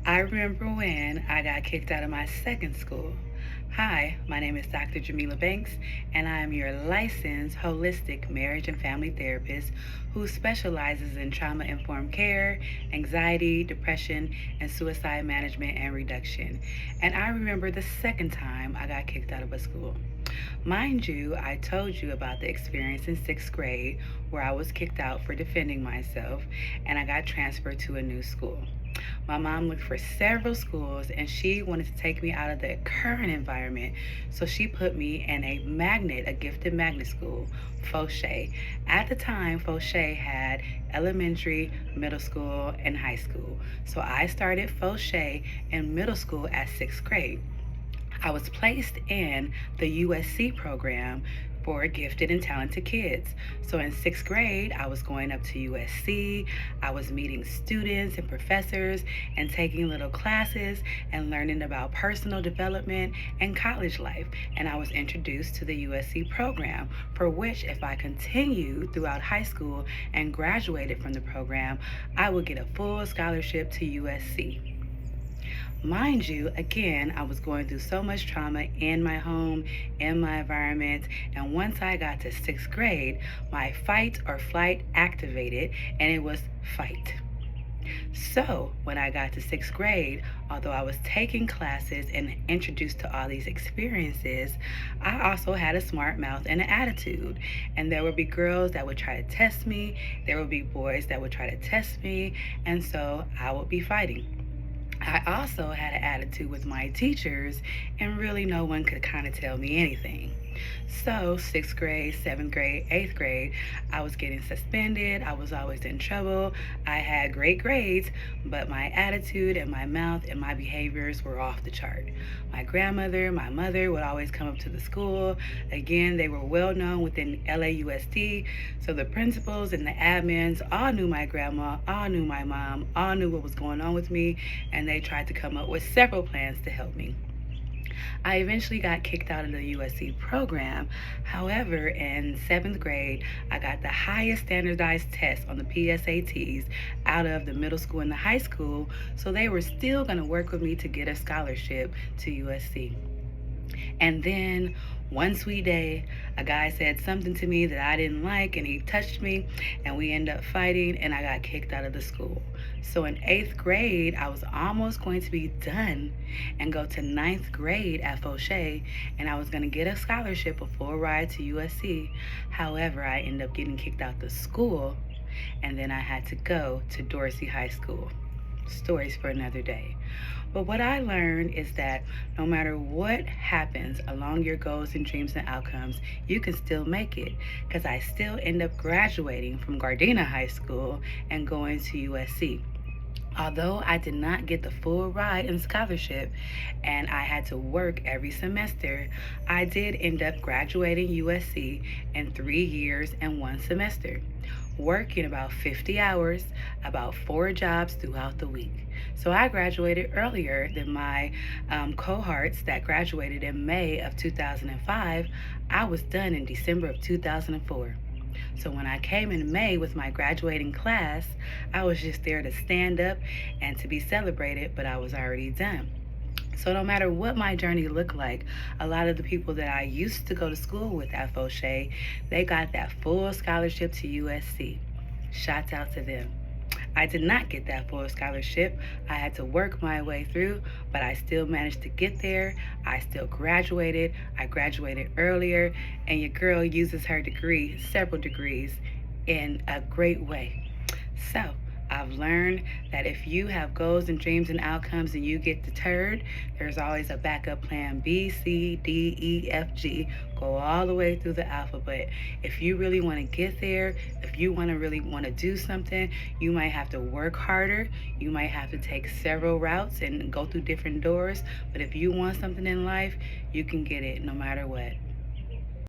I remember when I got kicked out of my second school. Hi, my name is Dr. Jamila Banks, and I am your licensed holistic marriage and family therapist who specializes in trauma informed care, anxiety, depression, and suicide management and reduction. And I remember the second time I got kicked out of a school. Mind you, I told you about the experience in sixth grade where I was kicked out for defending myself and I got transferred to a new school. My mom looked for several schools and she wanted to take me out of the current environment. So she put me in a gifted magnet school, Foshay. At the time, Foshay had elementary, middle school, and high school. So I started Foshay in middle school at sixth grade. I was placed in the USC program for gifted and talented kids. So in sixth grade, I was going up to USC. I was meeting students and professors and taking little classes and learning about personal development and college life. And I was introduced to the USC program, for which, if I continued throughout high school and graduated from the program, I would get a full scholarship to USC. Mind you, again, I was going through so much trauma in my home, in my environment, and once I got to sixth grade, my fight or flight activated, and it was fight. So, when I got to sixth grade, although I was taking classes and introduced to all these experiences, I also had a smart mouth and an attitude. And there would be girls that would try to test me, there would be boys that would try to test me, and so I would be fighting. I also had an attitude with my teachers, and really no one could kind of tell me anything. So, sixth grade, seventh grade, eighth grade, I was getting suspended. I was always in trouble. I had great grades, but my attitude and my mouth and my behaviors were off the chart. My grandmother, my mother would always come up to the school. Again, they were well known within LAUSD, so the principals and the admins all knew my grandma, all knew my mom, all knew what was going on with me, and they tried to come up with several plans to help me. I eventually got kicked out of the USC program. However, in seventh grade, I got the highest standardized test on the PSATs out of the middle school and the high school, so they were still going to work with me to get a scholarship to USC. And then one sweet day, a guy said something to me that I didn't like, and he touched me, and we ended up fighting, and I got kicked out of the school. So in eighth grade, I was almost going to be done and go to ninth grade at Foshay, and I was going to get a scholarship, a full ride to USC. However, I ended up getting kicked out the school, and then I had to go to Dorsey High School. Stories for another day. But what I learned is that no matter what happens along your goals and dreams and outcomes, you can still make it. Because I still end up graduating from Gardena High School and going to USC. Although I did not get the full ride and scholarship and I had to work every semester, I did end up graduating USC in 3 years and one semester, working about 50 hours, about 4 jobs throughout the week. So I graduated earlier than my cohorts that graduated in May of 2005. I was done in December of 2004. So when I came in May with my graduating class, I was just there to stand up and to be celebrated, but I was already done. So no matter what my journey looked like, a lot of the people that I used to go to school with at Foshay, they got that full scholarship to USC. Shouts out to them. I did not get that full scholarship. I had to work my way through, but I still managed to get there. I still graduated. I graduated earlier, and your girl uses her degree, several degrees, in a great way. So, I've learned that if you have goals and dreams and outcomes and you get deterred, there's always a backup plan B, C, D, E, F, G. Go all the way through the alphabet. If you really want to get there, if you really want to do something, you might have to work harder. You might have to take several routes and go through different doors. But if you want something in life, you can get it no matter what.